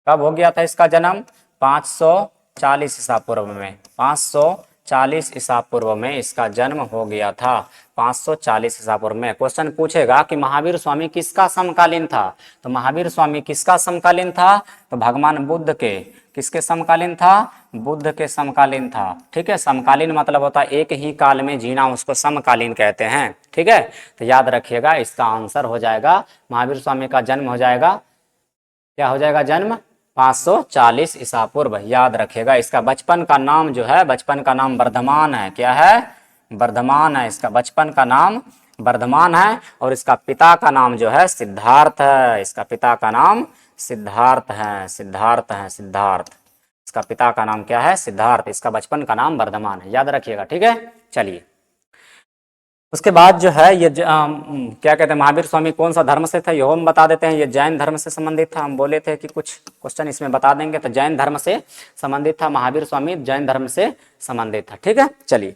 कब हो गया था इसका जन्म? 540 ईसा पूर्व में। 540 ईसा पूर्व में इसका जन्म हो गया था। 540 ईसा पूर्व में। क्वेश्चन पूछेगा कि महावीर स्वामी किसका समकालीन था? तो महावीर स्वामी किसका समकालीन था? तो भगवान बुद्ध के। किसके समकालीन था? बुद्ध के समकालीन था, ठीक है। समकालीन मतलब होता है एक ही काल में जीना, उसको समकालीन कहते हैं, ठीक है। तो याद रखिएगा इसका आंसर हो जाएगा महावीर स्वामी का जन्म हो जाएगा, क्या हो जाएगा? जन्म 540 ईसा पूर्व। याद रखिएगा इसका बचपन का नाम जो है, बचपन का नाम वर्धमान है। क्या है? वर्धमान है। इसका बचपन का नाम वर्धमान है और इसका पिता का नाम जो है सिद्धार्थ है। इसका पिता का नाम सिद्धार्थ है। इसका पिता का नाम क्या है? सिद्धार्थ। इसका बचपन का नाम वर्धमान है। याद रखिएगा, ठीक है। चलिए उसके बाद जो है ये क्या कहते हैं, महावीर स्वामी कौन सा धर्म से थे ये हम बता देते हैं। ये जैन धर्म से संबंधित था। हम बोले थे कि कुछ क्वेश्चन इसमें बता देंगे, तो जैन धर्म से संबंधित था। महावीर स्वामी जैन धर्म से संबंधित था, ठीक है। चलिए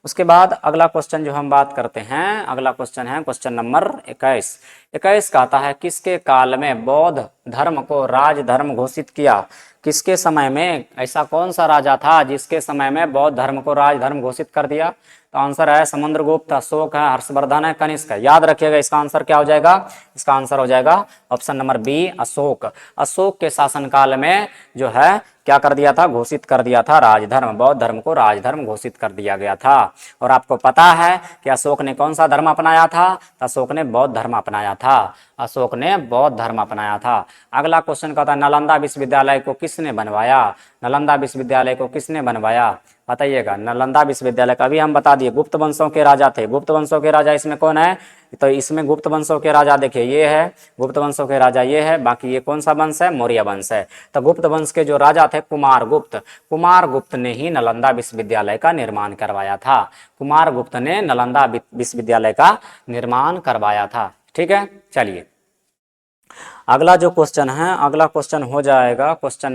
उसके बाद अगला क्वेश्चन जो हम बात करते हैं, अगला क्वेश्चन है क्वेश्चन नंबर 21। 21 कहता है किसके काल में बौद्ध धर्म को राजधर्म घोषित किया? किसके समय में ऐसा कौन सा राजा था जिसके समय में बौद्ध धर्म को राजधर्म घोषित कर दिया? तो आंसर है समुद्रगुप्त, अशोक है, हर्षवर्धन है, कनिष्क है। याद रखिएगा इसका आंसर क्या हो जाएगा? इसका आंसर हो जाएगा option number B, Ashok. Ashok के शासनकाल में जो है क्या कर दिया था? घोषित कर दिया था राजधर्म, बौद्ध धर्म को राजधर्म घोषित कर दिया गया था। और आपको पता है कि अशोक ने कौन सा धर्म अपनाया था? तो अशोक ने बौद्ध धर्म अपनाया था, अशोक ने बौद्ध धर्म अपनाया था। अगला क्वेश्चन कहता है नालंदा विश्वविद्यालय को किसने बनवाया? नालंदा विश्वविद्यालय को किसने बनवाया? बताइएगा। नालंदा विश्वविद्यालय का भी हम बता दिए, गुप्त वंशों के राजा थे। गुप्त वंशों के राजा इसमें कौन है? तो इसमें गुप्त वंशों के राजा देखिए ये है, गुप्त वंशों के राजा ये है, बाकी ये कौन सा वंश है? मौर्य वंश है। तो गुप्त वंश के जो राजा थे कुमार गुप्त, कुमार गुप्त ने ही नालंदा विश्वविद्यालय का निर्माण करवाया था। कुमार गुप्त ने नालंदा विश्वविद्यालय का निर्माण करवाया था। ठीक है, चलिए अगला जो क्वेश्चन है, अगला क्वेश्चन हो जाएगा, क्वेश्चन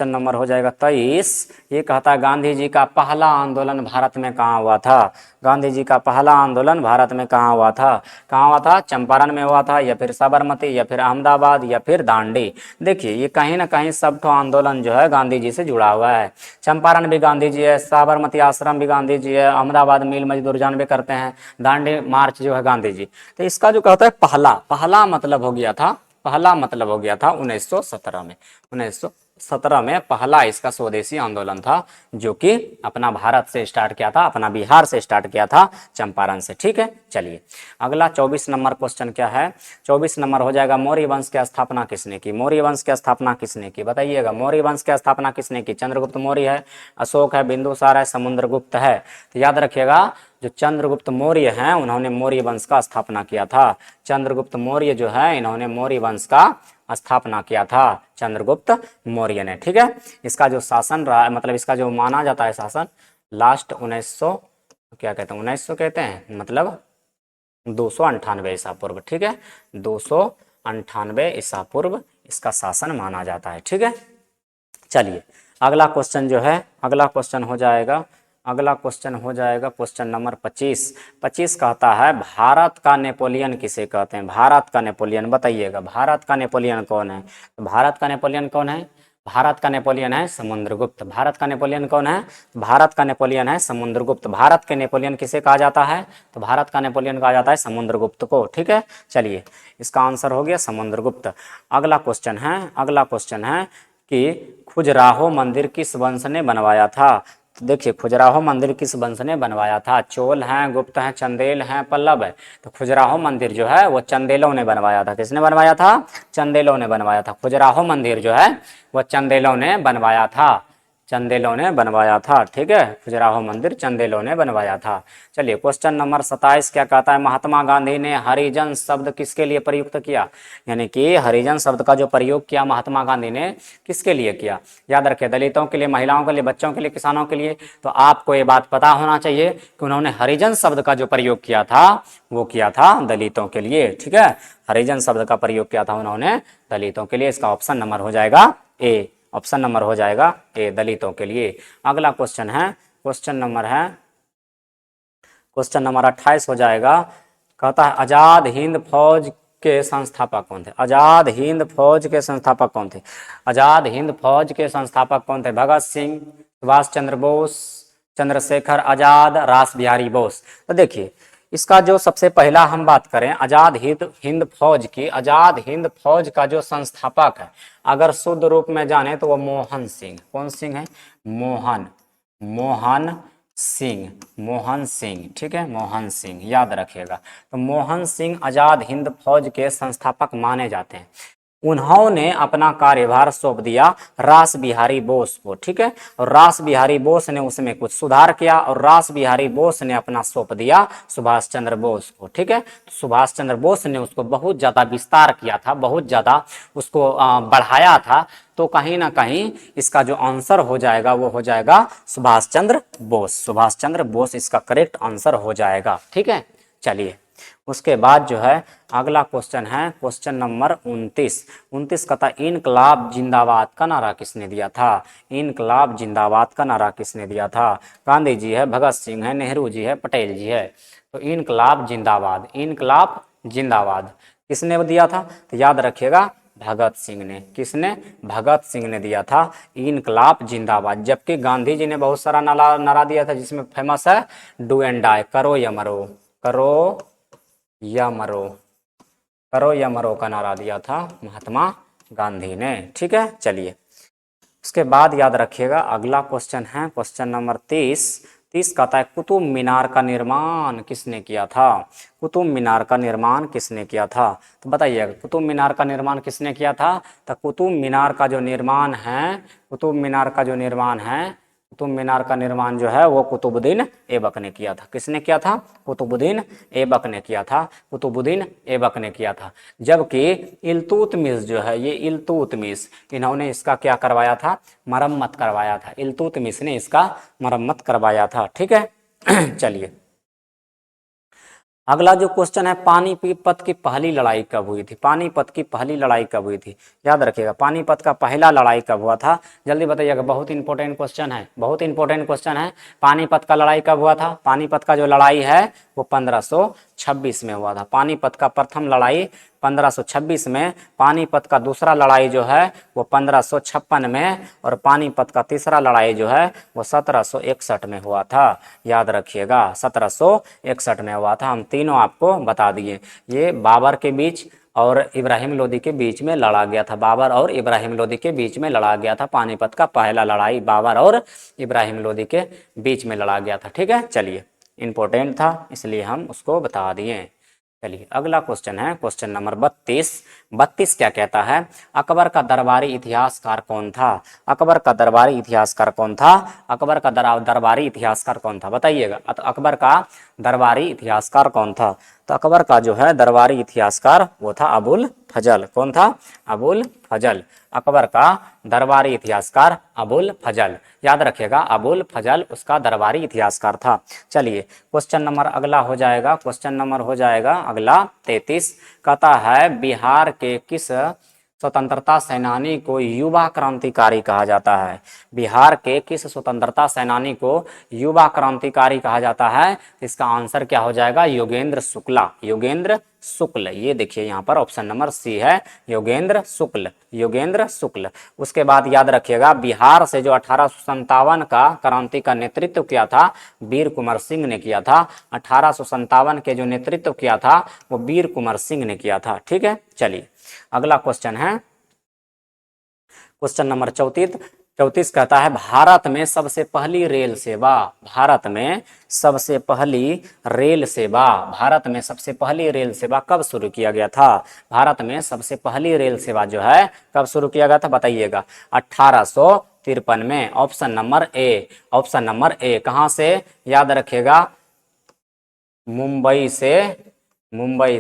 नंबर हो जाएगा 23। ये कहता है गांधी जी का पहला आंदोलन भारत में कहाँ हुआ था? गांधी जी का पहला आंदोलन भारत में कहाँ हुआ था? कहाँ हुआ था? चंपारण में हुआ था, या फिर साबरमती, या फिर अहमदाबाद, या फिर दांडी। देखिए ये कहीं ना कहीं सब तो आंदोलन जो है गांधी जी से जुड़ा हुआ है। चंपारण भी गांधी जी है, साबरमती आश्रम भी गांधी जी है, अहमदाबाद मिल मजदूर जानबे करते हैं, दांडी मार्च जो है गांधी जी। तो इसका जो कहता है पहला, पहला मतलब हो गया था, पहला मतलब हो गया था 1917 में। 1917 में पहला इसका स्वदेशी आंदोलन था, जो कि अपना भारत से स्टार्ट किया था, अपना बिहार से स्टार्ट किया था, चंपारण से। ठीक है, चलिए अगला 24 नंबर क्वेश्चन क्या है? 24 नंबर हो जाएगा मौर्य वंश की स्थापना किसने की? मौर्य वंश की स्थापना किसने की? बताइएगा। मौर्य वंश की स्थापना किसने की? चंद्रगुप्त मौर्य है, अशोक है, बिंदुसार है, समुद्रगुप्त है। तो याद रखिएगा जो चंद्रगुप्त मौर्य हैं उन्होंने मौर्य वंश का स्थापना किया था। चंद्रगुप्त मौर्य जो है इन्होंने मौर्य वंश का स्थापना किया था, चंद्रगुप्त मौर्य ने। ठीक है, इसका जो शासन रहा, मतलब इसका जो माना जाता है शासन, लास्ट 1900 क्या कहते हैं, 1900 कहते हैं, मतलब 298 ईसा पूर्व। ठीक है, 298 ईसा पूर्व इसका शासन माना जाता है। ठीक है, चलिए अगला क्वेश्चन जो है, अगला क्वेश्चन हो जाएगा, अगला क्वेश्चन हो जाएगा क्वेश्चन नंबर 25। 25 कहता है भारत का नेपोलियन किसे कहते हैं? भारत का नेपोलियन बताइएगा। भारत का नेपोलियन कौन है? भारत का नेपोलियन कौन है? भारत का नेपोलियन है समुद्रगुप्त। भारत का नेपोलियन कौन है? भारत का नेपोलियन है समुद्रगुप्त। भारत के नेपोलियन किसे कहा जाता है? तो भारत का नेपोलियन कहा जाता है समुद्रगुप्त को। ठीक है, चलिए इसका आंसर हो गया समुद्रगुप्त। अगला क्वेश्चन है, अगला क्वेश्चन है कि खजुराहो मंदिर किस वंश ने बनवाया था? तो देखिए खजुराहो मंदिर किस वंश ने बनवाया था? चोल हैं, गुप्त हैं, चंदेल हैं, पल्लव है। तो खजुराहो मंदिर जो है वो चंदेलों ने बनवाया था। किसने बनवाया था? चंदेलों ने बनवाया था। खजुराहो मंदिर जो है वो चंदेलों ने बनवाया था, चंदेलों ने बनवाया था। ठीक है, खजुराहो मंदिर चंदेलों ने बनवाया था। चलिए क्वेश्चन नंबर 27 क्या कहता है? महात्मा गांधी ने हरिजन शब्द किसके लिए प्रयुक्त किया? यानी कि हरिजन शब्द का जो प्रयोग किया महात्मा गांधी ने किसके लिए किया? याद रखिए, दलितों के लिए, महिलाओं के लिए, बच्चों के लिए, किसानों के लिए। तो आपको ये बात पता होना चाहिए कि उन्होंने हरिजन शब्द का जो प्रयोग किया था वो किया था दलितों के लिए। ठीक है, हरिजन शब्द का प्रयोग किया था उन्होंने दलितों के लिए। इसका ऑप्शन नंबर हो जाएगा ए, ऑप्शन नंबर हो जाएगा ए, दलितों के लिए। अगला क्वेश्चन है, क्वेश्चन नंबर है क्वेश्चन नंबर 28 हो जाएगा। कहता है आजाद हिंद फौज के संस्थापक कौन थे? आजाद हिंद फौज के संस्थापक कौन थे? आजाद हिंद फौज के संस्थापक कौन थे? भगत सिंह, सुभाष चंद्र बोस, चंद्रशेखर आजाद, रास बिहारी बोस। तो देखिए इसका जो सबसे पहला हम बात करें आजाद हिंद फौज की, आजाद हिंद फौज का जो संस्थापक है अगर शुद्ध रूप में जाने तो वो मोहन सिंह। कौन सिंह है? मोहन सिंह। ठीक है, मोहन सिंह याद रखिएगा। तो मोहन सिंह आजाद हिंद फौज के संस्थापक माने जाते हैं। उन्होंने अपना कार्यभार सौंप दिया रास बिहारी बोस को। ठीक है, और रास बिहारी बोस ने उसमें कुछ सुधार किया और रास बिहारी बोस ने अपना सौंप दिया सुभाष चंद्र बोस को। ठीक है, तो सुभाष चंद्र बोस ने उसको बहुत ज्यादा विस्तार किया था, बहुत ज्यादा उसको बढ़ाया था। तो कहीं ना कहीं इसका जो आंसर हो जाएगा वो हो जाएगा सुभाष चंद्र बोस। सुभाष चंद्र बोस इसका करेक्ट आंसर हो जाएगा। ठीक है, चलिए उसके बाद जो है अगला क्वेश्चन है क्वेश्चन नंबर 29। 29 कहता इनकलाब जिंदाबाद का नारा किसने दिया था? इनकलाब जिंदाबाद का नारा किसने दिया था? गांधी जी है, भगत सिंह है, नेहरू जी है, पटेल जी है। तो इनकलाब जिंदाबाद, इनकलाब जिंदाबाद किसने दिया था? तो याद रखिएगा भगत सिंह ने। किसने? भगत सिंह ने दिया था इनकलाब जिंदाबाद। जबकि गांधी जी ने बहुत सारा नारा दिया था, जिसमें फेमस है डू एंड डाई, करो या मरो, करो या मरो, करो या मरो का नारा दिया था महात्मा गांधी ने। ठीक है, चलिए उसके बाद याद रखिएगा अगला क्वेश्चन है क्वेश्चन नंबर 30। 30 कहता है कुतुब मीनार का निर्माण किसने किया था? कुतुब मीनार का निर्माण किसने किया था? तो बताइएगा कुतुब मीनार का निर्माण किसने किया था? तो कुतुब मीनार का जो निर्माण है, कुतुब मीनार का जो निर्माण है, कुतुब मीनार का निर्माण जो है वो कुतुबुद्दीन ऐबक ने किया था। किसने किया था? कुतुबुद्दीन ऐबक ने किया था, कुतुबुद्दीन ऐबक ने किया था। जबकि इल्तुतमिश जो है, ये इल्तुतमिश, इन्होंने इसका क्या करवाया था? मरम्मत करवाया था। इल्तुतमिश ने इसका मरम्मत करवाया था। ठीक है चलिए अगला जो क्वेश्चन है पानीपत की पहली लड़ाई कब हुई थी? पानीपत की पहली लड़ाई कब हुई थी? याद रखिएगा पानीपत का पहला लड़ाई कब हुआ था? जल्दी बताइएगा, बहुत इंपॉर्टेंट क्वेश्चन है, बहुत इंपॉर्टेंट क्वेश्चन है। पानीपत का लड़ाई कब हुआ था? पानीपत का जो लड़ाई है वो 1526 में हुआ था। पानीपत का प्रथम लड़ाई 1526 में, पानीपत का दूसरा लड़ाई जो है वो 1556 में, और पानीपत का तीसरा लड़ाई जो है वो 1761 में हुआ था। याद रखिएगा 1761 में हुआ था। हम तीनों आपको बता दिए। ये बाबर के बीच और इब्राहिम लोदी के बीच में लड़ा गया था। बाबर और इब्राहिम लोदी के बीच में लड़ा गया था। पानीपत का पहला लड़ाई बाबर और इब्राहिम लोदी के बीच में लड़ा गया था। ठीक है, चलिए इंपॉर्टेंट था इसलिए हम उसको बता दिए। चलिए अगला क्वेश्चन है क्वेश्चन नंबर 32। 32 क्या कहता है? अकबर का दरबारी इतिहासकार कौन था? अकबर का दरबारी इतिहासकार कौन था? अकबर का दरबारी इतिहासकार कौन था? बताइएगा अकबर का दरबारी इतिहासकार कौन था? तो अकबर का जो है दरबारी इतिहासकार वो था अबुल फजल। कौन था? अबुल फजल। अकबर का दरबारी इतिहासकार अबुल फजल। याद रखिएगा अबुल फजल उसका दरबारी इतिहासकार था। चलिए क्वेश्चन नंबर अगला हो जाएगा, क्वेश्चन नंबर हो जाएगा अगला 33। कहता है बिहार के किस स्वतंत्रता सेनानी को युवा क्रांतिकारी कहा जाता है? बिहार के किस स्वतंत्रता सेनानी को युवा क्रांतिकारी कहा जाता है? इसका आंसर क्या हो जाएगा? योगेंद्र शुक्ला। योगेंद्र शुक्ल, ये देखिए यहाँ पर ऑप्शन नंबर सी है, योगेंद्र शुक्ल, योगेंद्र शुक्ल। उसके बाद याद रखिएगा बिहार से जो 1857 का क्रांति का नेतृत्व किया था वीर कुंवर सिंह ने किया था। 1857 के जो नेतृत्व किया था वो वीर कुंवर सिंह ने किया था। ठीक है, चलिए अगला क्वेश्चन है क्वेश्चन नंबर 34। 34 कहता है भारत में सबसे पहली रेल सेवा, भारत में सबसे पहली रेल सेवा, भारत में सबसे पहली रेल सेवा कब शुरू किया गया था? भारत में सबसे पहली रेल सेवा जो है कब शुरू किया गया था? बताइएगा 1853 में। Option number A, option number A. कहां से? याद रखिएगा मुंबई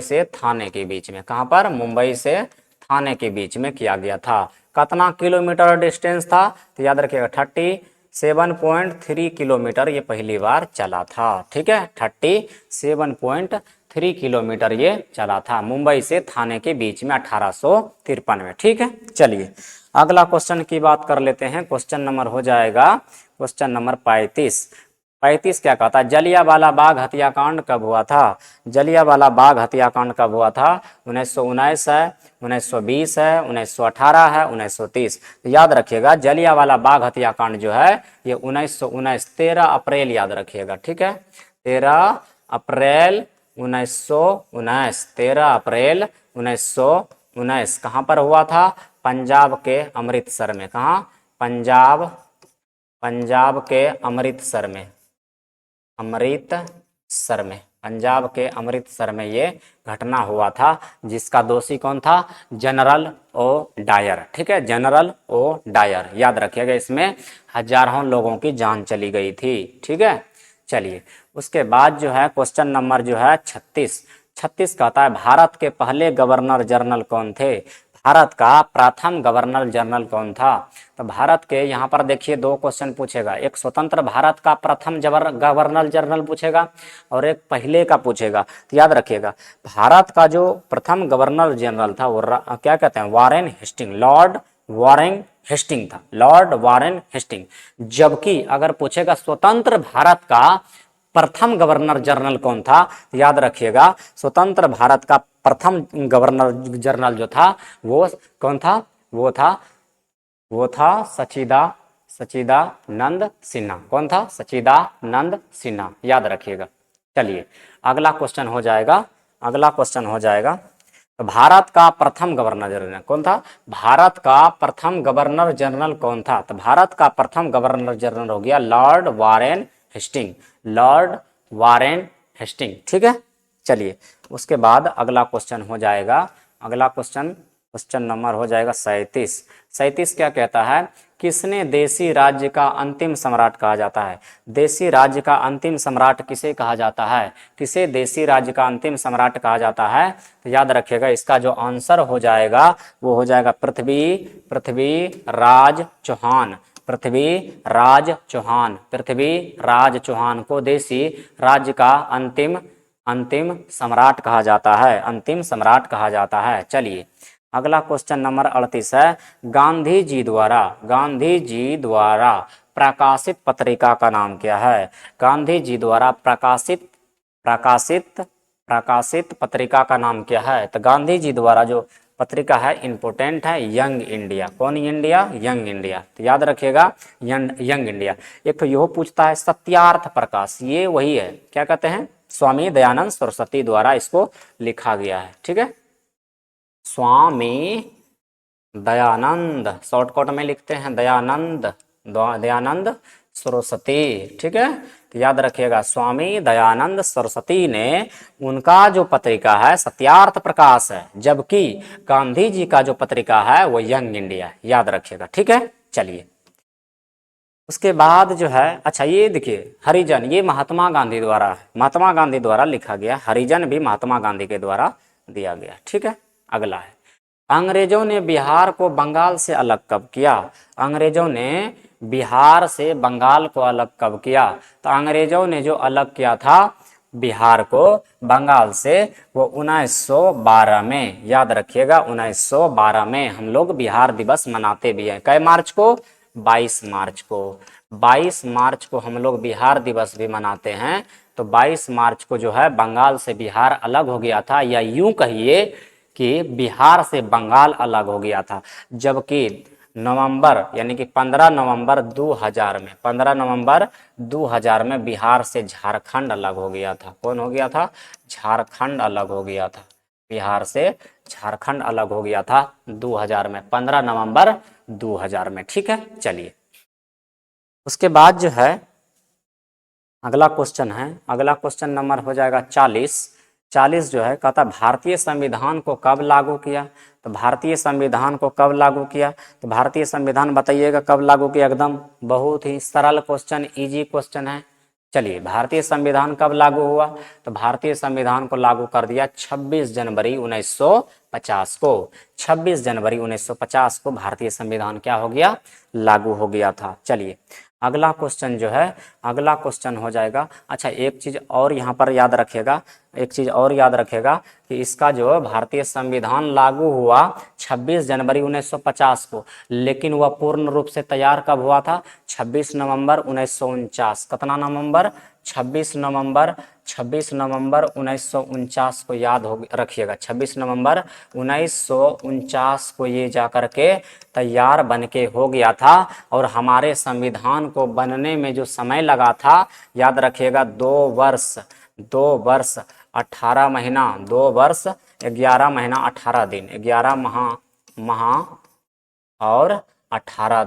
से थाने के बीच में। कहां पर? मुंबई से थाने के बीच में किया गया था। कितना किलोमीटर डिस्टेंस था? तो याद रखिएगा 37.3 किलोमीटर ये पहली बार चला था। ठीक है, 37.3 किलोमीटर ये चला था मुंबई से थाने के बीच में 1853 में। ठीक है, चलिए अगला क्वेश्चन की बात कर लेते हैं। क्वेश्चन नंबर हो जाएगा क्वेश्चन नंबर 35। 35 क्या कहता है? जलियांवाला बाग हत्याकांड कब हुआ था? जलियांवाला बाग हत्याकांड कब हुआ था? 1919 है, 1920 है, 1918 है, 1930। तो याद रखिएगा जलियांवाला बाग हत्याकांड जो है ये 1919 13 अप्रैल याद रखिएगा। ठीक है, 13 अप्रैल 1919, 13 अप्रैल 1919 कहाँ पर हुआ था? पंजाब के अमृतसर में। कहाँ? पंजाब के अमृतसर में, अमृतसर में, पंजाब के अमृतसर में ये घटना हुआ था, जिसका दोषी कौन था? General O Dyer. ठीक है, जनरल ओ डायर। याद रखिएगा इसमें हजारों लोगों की जान चली गई थी। ठीक है, चलिए उसके बाद जो है क्वेश्चन नंबर जो है 36। 36 कहता है भारत के पहले गवर्नर जनरल कौन थे? भारत का प्रथम गवर्नर जनरल कौन था? तो भारत के यहाँ पर देखिए दो क्वेश्चन पूछेगा, एक स्वतंत्र भारत का प्रथम गवर्नर जनरल पूछेगा और एक पहले का पूछेगा। तो याद रखिएगा भारत का जो प्रथम गवर्नर जनरल था वो क्या कहते हैं, Warren Hastings, Lord Warren Hastings था, लॉर्ड वारेन हेस्टिंग। जबकि अगर पूछेगा स्वतंत्र भारत का प्रथम गवर्नर जनरल कौन था, तो याद रखिएगा स्वतंत्र भारत का प्रथम गवर्नर जनरल जो था वो कौन था, वो था सच्चिदानंद सिन्हा। कौन था? सच्चिदानंद सिन्हा, याद रखिएगा। चलिए अगला क्वेश्चन हो जाएगा, तो भारत का प्रथम गवर्नर जनरल कौन था? भारत का प्रथम गवर्नर जनरल कौन था? तो भारत का प्रथम गवर्नर जनरल हो गया Lord Warren Hastings, Lord Warren Hastings. ठीक है, चलिए उसके बाद अगला क्वेश्चन हो जाएगा, अगला क्वेश्चन नंबर हो जाएगा 37। 37 क्या कहता है, किसने देशी राज्य का अंतिम सम्राट कहा जाता है? देशी राज्य का अंतिम सम्राट किसे कहा जाता है? किसे देशी राज्य का अंतिम सम्राट कहा जाता है? तो याद रखिएगा इसका जो आंसर हो जाएगा वो हो जाएगा पृथ्वीराज चौहान, पृथ्वीराज चौहान को देशी राज्य का अंतिम सम्राट कहा जाता है, अंतिम सम्राट कहा जाता है। चलिए अगला क्वेश्चन नंबर 38 है, गांधी जी द्वारा प्रकाशित पत्रिका का नाम क्या है? गांधी जी द्वारा प्रकाशित पत्रिका का नाम क्या है? तो गांधी जी द्वारा जो पत्रिका है इंपोर्टेंट है यंग इंडिया। कौन इंडिया? Young India. तो याद रखिएगा यंग इंडिया। एक तो यह पूछता है सत्यार्थ प्रकाश, ये वही है, क्या कहते हैं, स्वामी दयानंद सरस्वती द्वारा इसको लिखा गया है। ठीक है, स्वामी दयानंद, शॉर्टकट में लिखते हैं दयानंद सरस्वती। ठीक है, तो याद रखिएगा स्वामी दयानंद सरस्वती ने, उनका जो पत्रिका है सत्यार्थ प्रकाश है, जबकि गांधी जी का जो पत्रिका है वो यंग इंडिया, याद रखिएगा। ठीक है, चलिए उसके बाद जो है, अच्छा ये देखिए हरिजन, ये महात्मा गांधी द्वारा लिखा गया, हरिजन भी महात्मा गांधी के द्वारा दिया गया। ठीक है, अगला है, अंग्रेजों ने बिहार को बंगाल से अलग कब किया? अंग्रेजों ने बिहार से बंगाल को अलग कब किया? तो अंग्रेजों ने जो अलग किया था बिहार को बंगाल से वो 1912 में, याद रखिएगा 1912 में हम लोग बिहार दिवस मनाते भी हैं। कै मार्च को? 22 मार्च को। 22 मार्च को हम लोग बिहार दिवस भी मनाते हैं। तो 22 मार्च को जो है बंगाल से बिहार अलग हो गया था, या यूं कहिए कि बिहार से बंगाल अलग हो गया था। जबकि नवंबर यानी कि 15 नवंबर 2000 में बिहार से झारखंड अलग हो गया था। कौन हो गया था? झारखंड अलग हो गया था, बिहार से झारखंड अलग हो गया था 2000 में, 15 नवंबर 2000 में। ठीक है, चलिए उसके बाद जो है अगला क्वेश्चन नंबर हो जाएगा 40 जो है, कहता भारतीय संविधान को कब लागू किया? तो भारतीय संविधान को कब लागू किया? तो भारतीय संविधान बताइएगा कब लागू किया? एकदम बहुत ही सरल क्वेश्चन, इजी क्वेश्चन है। चलिए भारतीय संविधान कब लागू हुआ? तो भारतीय संविधान को लागू कर दिया 26 जनवरी 1950 को। 26 जनवरी 1950 को भारतीय संविधान क्या हो गया? लागू हो गया था। चलिए अगला क्वेश्चन जो है, अगला क्वेश्चन हो जाएगा, अच्छा एक चीज और यहाँ पर याद रखिएगा, कि इसका जो भारतीय संविधान लागू हुआ 26 जनवरी 1950 को, लेकिन वह पूर्ण रूप से तैयार कब हुआ था? 26 नवंबर 1949। कितना नवंबर? 26 नवंबर 1949 को याद रखिएगा। 26 नवंबर 1949 को ये जाकर के तैयार बन के हो गया था। और हमारे संविधान को बनने में जो समय लगा था, याद रखिएगा 2 वर्ष 18 महीना, 2 वर्ष 11 महीना 18 दिन, 11 माह और 18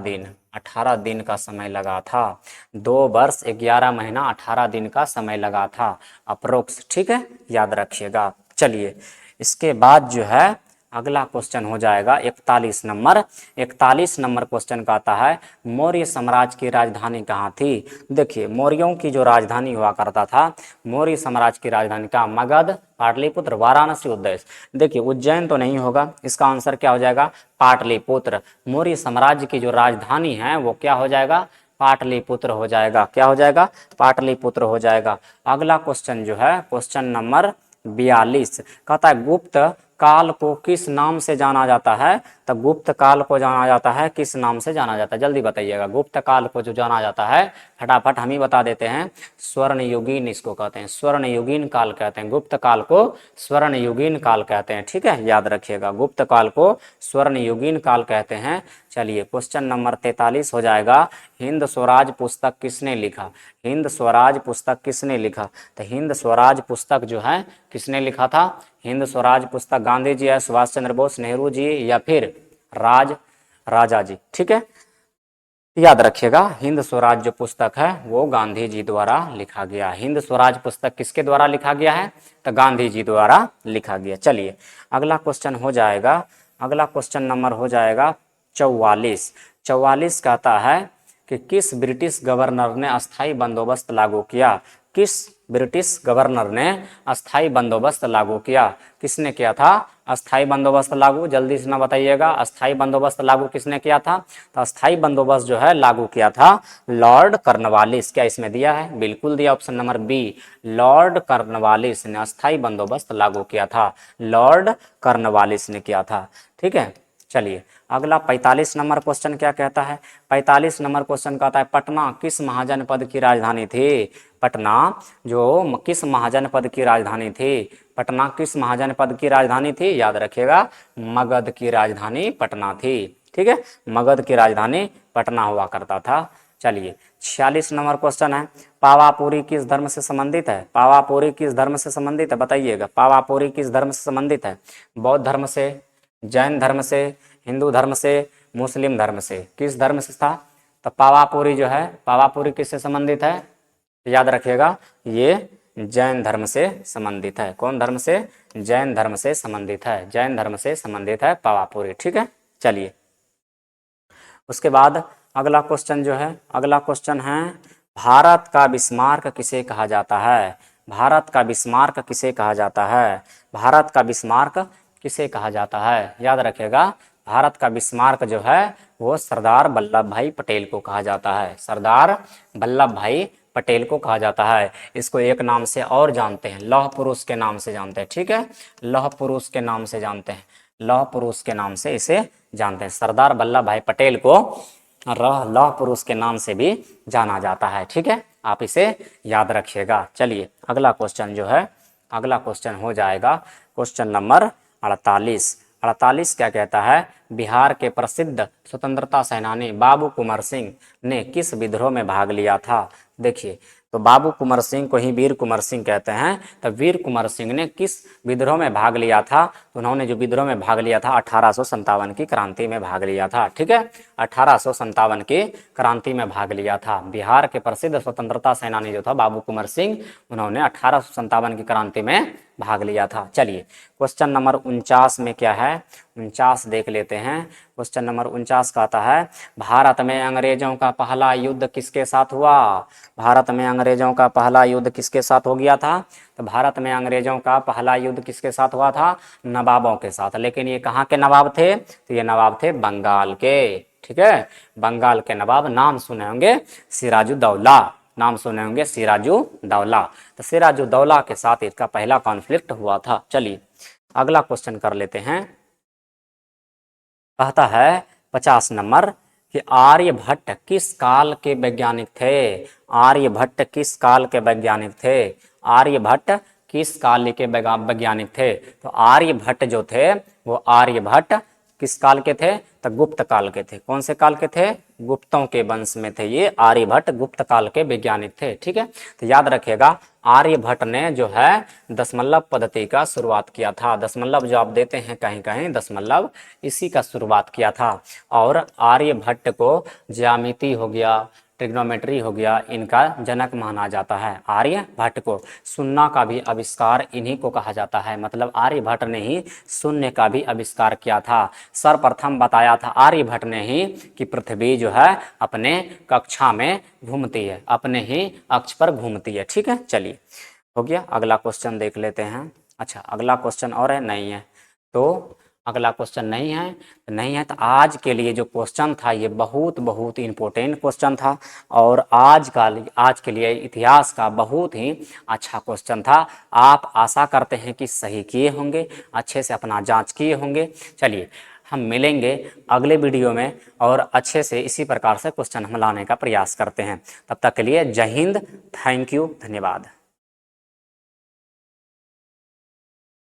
दिन का समय लगा था। 2 वर्ष 11 महीना 18 दिन का समय लगा था अप्रोक्स। ठीक है, याद रखिएगा। चलिए इसके बाद जो है अगला क्वेश्चन हो जाएगा 41 नंबर। 41 नंबर क्वेश्चन का आता है मौर्य साम्राज्य की राजधानी कहाँ थी। देखिए मौर्यों की जो राजधानी हुआ करता था, मौर्य साम्राज्य की राजधानी का मगध, पाटलिपुत्र, वाराणसी, उज्जैन। देखिए उज्जैन तो नहीं होगा, इसका आंसर क्या हो जाएगा, पाटलिपुत्र। मौर्य साम्राज्य की जो राजधानी है वो क्या हो जाएगा, पाटलिपुत्र हो जाएगा। क्या हो जाएगा, पाटलिपुत्र हो जाएगा। अगला क्वेश्चन जो है क्वेश्चन नंबर 42 कहता है गुप्त काल को किस नाम से जाना जाता है। तो गुप्त काल को जाना जाता है किस नाम से जाना जाता है, जल्दी बताइएगा। गुप्त काल को जो जाना जाता है फटाफट हम ही बता देते हैं, स्वर्ण युगीन इसको कहते हैं, स्वर्ण युगीन काल कहते हैं। गुप्त काल को स्वर्ण युगीन काल कहते हैं, ठीक है, याद रखिएगा, गुप्त काल को स्वर्ण युगीन काल कहते हैं। चलिए क्वेश्चन नंबर 43 हो जाएगा हिंद स्वराज पुस्तक किसने लिखा। हिंद स्वराज पुस्तक किसने लिखा। तो हिंद स्वराज पुस्तक जो है किसने लिखा था, हिंद स्वराज पुस्तक गांधी जी है, सुभाष चंद्र बोस, नेहरू जी, या फिर राजा जी, ठीक है, याद रखिएगा। हिंद स्वराज जो पुस्तक है वो गांधी जी द्वारा लिखा गया। हिंद स्वराज पुस्तक किसके द्वारा लिखा गया है, तो गांधी जी द्वारा लिखा गया। चलिए अगला क्वेश्चन हो जाएगा, अगला क्वेश्चन नंबर हो जाएगा 44। 44 कहता है कि किस ब्रिटिश गवर्नर ने अस्थाई बंदोबस्त लागू किया। किस ब्रिटिश गवर्नर ने अस्थाई बंदोबस्त लागू किया। किसने किया था अस्थाई बंदोबस्त लागू, जल्दी से ना बताइएगा। अस्थाई बंदोबस्त लागू किसने किया था, तो अस्थाई बंदोबस्त जो है लागू किया था लॉर्ड कॉर्नवालिस। क्या इसमें दिया है, बिल्कुल दिया, option number B, Lord Cornwallis ने अस्थाई बंदोबस्त लागू किया था, लॉर्ड कॉर्नवालिस ने किया था, ठीक है। चलिए अगला 45 नंबर क्वेश्चन क्या कहता है। 45 नंबर क्वेश्चन कहता है पटना किस महाजनपद की राजधानी थी। पटना जो किस महाजनपद की राजधानी थी, पटना किस महाजनपद की राजधानी थी, याद रखिएगा, मगध की राजधानी पटना थी, ठीक है, मगध की राजधानी पटना हुआ करता था। चलिए 46 नंबर क्वेश्चन है पावापुरी किस धर्म से संबंधित है। पावापुरी किस धर्म से संबंधित है, बताइएगा। पावापुरी किस धर्म से संबंधित है, बौद्ध धर्म से, जैन धर्म से, हिंदू धर्म से, मुस्लिम धर्म से, किस धर्म से था। तो पावापुरी जो है, पावापुरी किससे संबंधित है, याद रखिएगा, ये जैन धर्म से संबंधित है। कौन धर्म से, जैन धर्म से संबंधित है, जैन धर्म से संबंधित है पावापुरी, ठीक है। चलिए उसके बाद अगला क्वेश्चन जो है, अगला क्वेश्चन है भारत का बिस्मार्क किसे कहा जाता है। भारत का बिस्मार्क किसे कहा जाता है, भारत का बिस्मार्क किसे कहा जाता है, याद रखिएगा। भारत का बिस्मार्क जो है वो सरदार वल्लभ भाई पटेल को कहा जाता है, सरदार वल्लभ भाई पटेल को कहा जाता है। इसको एक नाम से और जानते हैं, लौह पुरुष के नाम से जानते हैं, ठीक है, लौह पुरुष के नाम से जानते हैं, लौह पुरुष के नाम से इसे जानते हैं। सरदार वल्लभ भाई पटेल को लौह पुरुष के नाम से भी जाना जाता है, ठीक है, आप इसे याद रखिएगा। चलिए अगला क्वेश्चन जो है, अगला क्वेश्चन हो जाएगा क्वेश्चन नंबर 48। 48 क्या कहता है बिहार के प्रसिद्ध स्वतंत्रता सेनानी बाबू कुंवर सिंह ने किस विद्रोह में भाग लिया था। देखिए तो बाबू कुंवर सिंह को ही वीर कुंवर सिंह कहते हैं। तो वीर कुंवर सिंह ने किस विद्रोह में भाग लिया था, तो उन्होंने जो विद्रोह में भाग लिया था 1857 की क्रांति में भाग लिया था, ठीक है, 1857 की क्रांति में भाग लिया था। बिहार के प्रसिद्ध स्वतंत्रता सेनानी जो था बाबू कुंवर सिंह, उन्होंने 1857 की क्रांति में भाग लिया था। चलिए क्वेश्चन नंबर 49 में क्या है, 49 देख लेते हैं। क्वेश्चन नंबर 49 का आता है भारत में अंग्रेजों का पहला युद्ध किसके साथ हुआ। भारत में अंग्रेजों का पहला युद्ध किसके साथ हो गया था। तो भारत में अंग्रेजों का पहला युद्ध किसके साथ हुआ था, नवाबों के साथ। लेकिन ये कहाँ के नवाब थे, तो ये नवाब थे बंगाल के, ठीक है, बंगाल के नवाब। नाम सुने होंगे सिराजुद्दौला, नाम सुने होंगे सिराजुद्दौला। तो सिराजुद्दौला के साथ इसका पहला कॉन्फ्लिक्ट हुआ था। चलिए अगला क्वेश्चन कर लेते हैं। कहता है 50 नंबर कि आर्यभट्ट किस काल के वैज्ञानिक थे। आर्यभट्ट किस काल के वैज्ञानिक थे, आर्यभट्ट किस काल के वैज्ञानिक थे। तो आर्यभट्ट जो थे वो आर्यभट्ट किस काल के थे, तो गुप्त काल के थे। कौन से काल के थे, गुप्तों के वंश में थे ये आर्यभट्ट, गुप्त काल के वैज्ञानिक थे, ठीक है। तो याद रखिएगा आर्यभट्ट ने जो है दशमलव पद्धति का शुरुआत किया था। दशमलव जो आप देते हैं कहीं कहीं दशमलव, इसी का शुरुआत किया था। और आर्यभट्ट को ज्यामिति हो गया, ट्रिग्नोमेट्री हो गया, इनका जनक माना जाता है। आर्यभट्ट को शून्य का भी आविष्कार इन्हीं को कहा जाता है, मतलब आर्यभट्ट ने ही शून्य का भी आविष्कार किया था। सर्वप्रथम बताया था आर्यभट्ट ने ही कि पृथ्वी जो है अपने कक्षा में घूमती है, अपने ही अक्ष पर घूमती है। ठीक है, चलिए हो गया। अगला क्वेश्चन देख लेते हैं। अच्छा, अगला क्वेश्चन और है? नहीं है, तो अगला क्वेश्चन नहीं है तो आज के लिए जो क्वेश्चन था ये बहुत इम्पोर्टेंट क्वेश्चन था, और आज के लिए इतिहास का बहुत ही अच्छा क्वेश्चन था। आप आशा करते हैं कि सही किए होंगे, अच्छे से अपना जांच किए होंगे। चलिए हम मिलेंगे अगले वीडियो में और अच्छे से इसी प्रकार से क्वेश्चन हम लाने का प्रयास करते हैं। तब तक के लिए जय हिंद, थैंक यू, धन्यवाद।